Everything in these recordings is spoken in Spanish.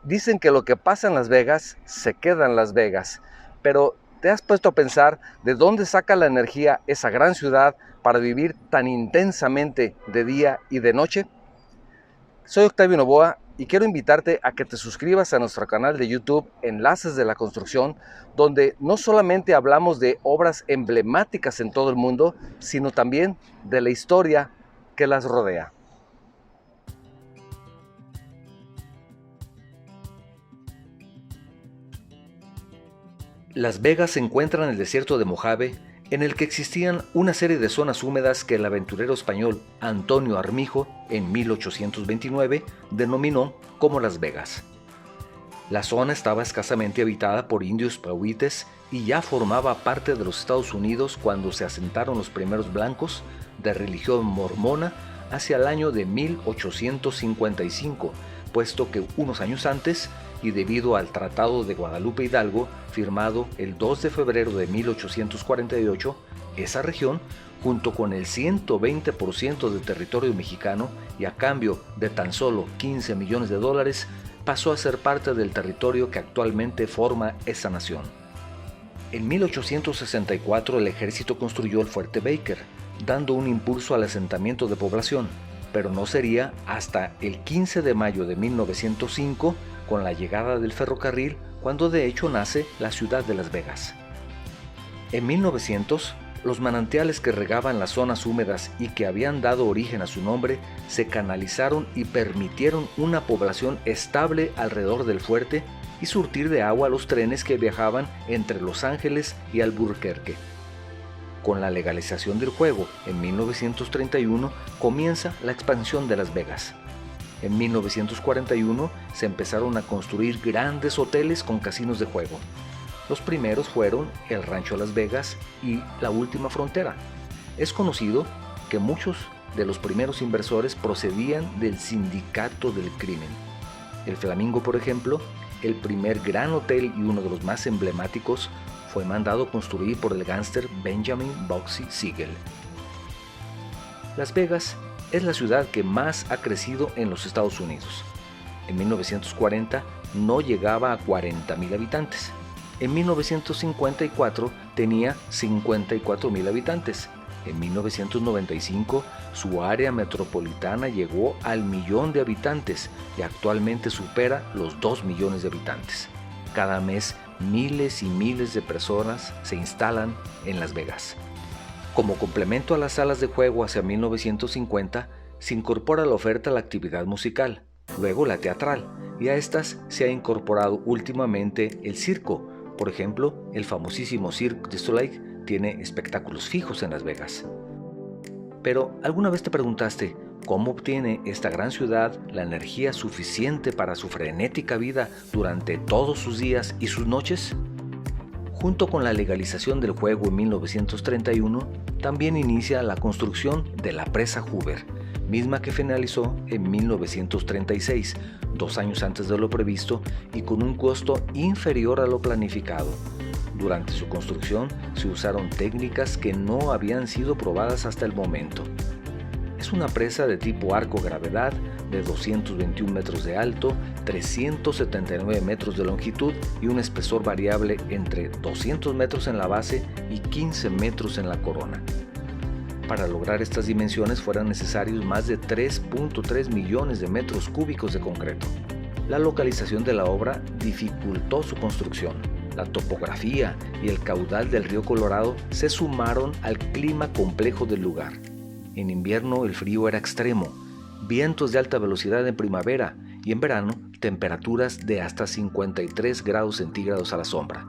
Dicen que lo que pasa en Las Vegas se queda en Las Vegas, pero ¿te has puesto a pensar de dónde saca la energía esa gran ciudad para vivir tan intensamente de día y de noche? Soy Octavio Novoa y quiero invitarte a que te suscribas a nuestro canal de YouTube Enlaces de la Construcción, donde no solamente hablamos de obras emblemáticas en todo el mundo, sino también de la historia que las rodea. Las Vegas se encuentra en el desierto de Mojave, en el que existían una serie de zonas húmedas que el aventurero español Antonio Armijo, en 1829, denominó como Las Vegas. La zona estaba escasamente habitada por indios pahuites y ya formaba parte de los Estados Unidos cuando se asentaron los primeros blancos de religión mormona hacia el año de 1855, puesto que unos años antes, y debido al Tratado de Guadalupe Hidalgo, firmado el 2 de febrero de 1848, esa región, junto con el 120% del territorio mexicano y a cambio de tan solo $15 millones, pasó a ser parte del territorio que actualmente forma esa nación. En 1864 el ejército construyó el Fuerte Baker, dando un impulso al asentamiento de población, pero no sería hasta el 15 de mayo de 1905, con la llegada del ferrocarril, cuando de hecho nace la ciudad de Las Vegas. En 1900, los manantiales que regaban las zonas húmedas y que habían dado origen a su nombre se canalizaron y permitieron una población estable alrededor del fuerte y surtir de agua a los trenes que viajaban entre Los Ángeles y Albuquerque. Con la legalización del juego en 1931 comienza la expansión de Las Vegas. En 1941 se empezaron a construir grandes hoteles con casinos de juego. Los primeros fueron el Rancho Las Vegas y La Última Frontera. Es conocido que muchos de los primeros inversores procedían del sindicato del crimen. El Flamingo, por ejemplo, el primer gran hotel y uno de los más emblemáticos, fue mandado construir por el gángster Benjamin Bugsy Siegel. Las Vegas es la ciudad que más ha crecido en los Estados Unidos. En 1940 no llegaba a 40,000 habitantes. En 1954 tenía 54,000 habitantes. En 1995 su área metropolitana llegó al 1,000,000 de habitantes y actualmente supera los 2 millones de habitantes. Cada mes miles y miles de personas se instalan en Las Vegas. Como complemento a las salas de juego hacia 1950, se incorpora a la oferta la actividad musical, luego la teatral, y a estas se ha incorporado últimamente el circo. Por ejemplo, el famosísimo Cirque du Soleil tiene espectáculos fijos en Las Vegas. Pero, ¿alguna vez te preguntaste cómo obtiene esta gran ciudad la energía suficiente para su frenética vida durante todos sus días y sus noches? Junto con la legalización del juego en 1931, también inicia la construcción de la presa Hoover, misma que finalizó en 1936, 2 años antes de lo previsto y con un costo inferior a lo planificado. Durante su construcción se usaron técnicas que no habían sido probadas hasta el momento. Es una presa de tipo arco-gravedad de 221 metros de alto, 379 metros de longitud y un espesor variable entre 200 metros en la base y 15 metros en la corona. Para lograr estas dimensiones fueron necesarios más de 3.3 millones de metros cúbicos de concreto. La localización de la obra dificultó su construcción. La topografía y el caudal del río Colorado se sumaron al clima complejo del lugar. En invierno el frío era extremo, vientos de alta velocidad en primavera y en verano temperaturas de hasta 53 grados centígrados a la sombra.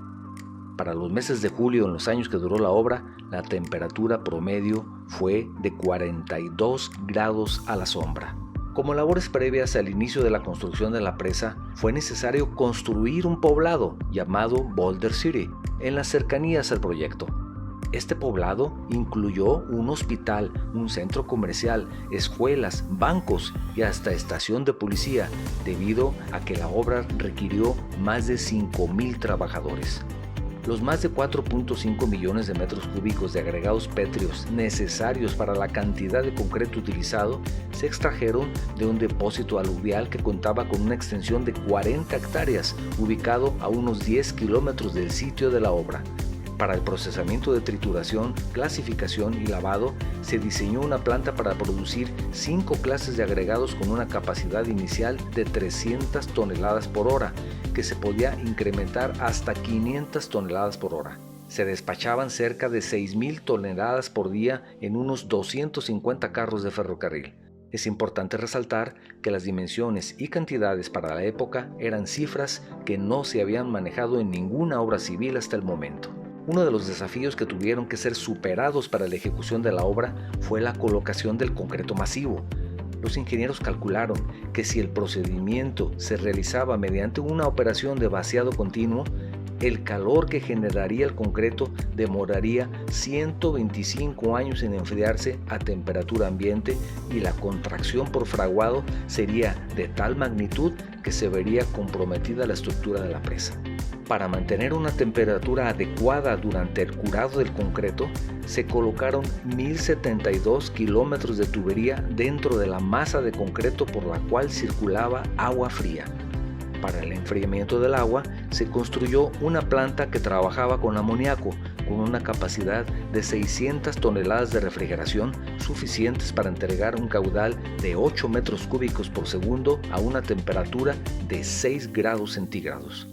Para los meses de julio, en los años que duró la obra, la temperatura promedio fue de 42 grados a la sombra. Como labores previas al inicio de la construcción de la presa, fue necesario construir un poblado llamado Boulder City, en las cercanías al proyecto. Este poblado incluyó un hospital, un centro comercial, escuelas, bancos y hasta estación de policía, debido a que la obra requirió más de 5,000 trabajadores. Los más de 4.5 millones de metros cúbicos de agregados pétreos necesarios para la cantidad de concreto utilizado se extrajeron de un depósito aluvial que contaba con una extensión de 40 hectáreas, ubicado a unos 10 kilómetros del sitio de la obra. Para el procesamiento de trituración, clasificación y lavado, se diseñó una planta para producir 5 clases de agregados con una capacidad inicial de 300 toneladas por hora, que se podía incrementar hasta 500 toneladas por hora. Se despachaban cerca de 6.000 toneladas por día en unos 250 carros de ferrocarril. Es importante resaltar que las dimensiones y cantidades para la época eran cifras que no se habían manejado en ninguna obra civil hasta el momento. Uno de los desafíos que tuvieron que ser superados para la ejecución de la obra fue la colocación del concreto masivo. Los ingenieros calcularon que si el procedimiento se realizaba mediante una operación de vaciado continuo, el calor que generaría el concreto demoraría 125 años en enfriarse a temperatura ambiente y la contracción por fraguado sería de tal magnitud que se vería comprometida la estructura de la presa. Para mantener una temperatura adecuada durante el curado del concreto, se colocaron 1.072 kilómetros de tubería dentro de la masa de concreto por la cual circulaba agua fría. Para el enfriamiento del agua, se construyó una planta que trabajaba con amoníaco, con una capacidad de 600 toneladas de refrigeración, suficientes para entregar un caudal de 8 metros cúbicos por segundo a una temperatura de 6 grados centígrados.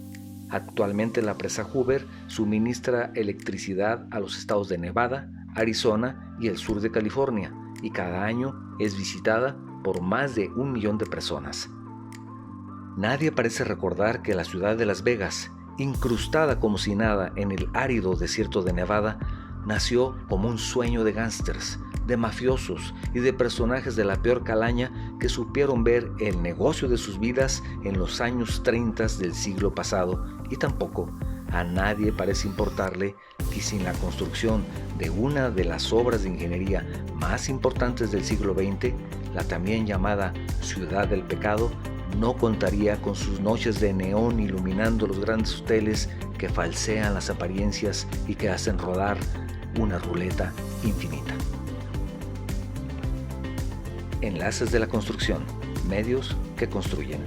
Actualmente la presa Hoover suministra electricidad a los estados de Nevada, Arizona y el sur de California, y cada año es visitada por más de 1 millón de personas. Nadie parece recordar que la ciudad de Las Vegas, incrustada como si nada en el árido desierto de Nevada, nació como un sueño de gángsters, de mafiosos y de personajes de la peor calaña que supieron ver el negocio de sus vidas en los años 30 del siglo pasado, y tampoco a nadie parece importarle que sin la construcción de una de las obras de ingeniería más importantes del siglo XX, la también llamada Ciudad del Pecado, no contaría con sus noches de neón iluminando los grandes hoteles que falsean las apariencias y que hacen rodar una ruleta infinita. Enlaces de la construcción, medios que construyen.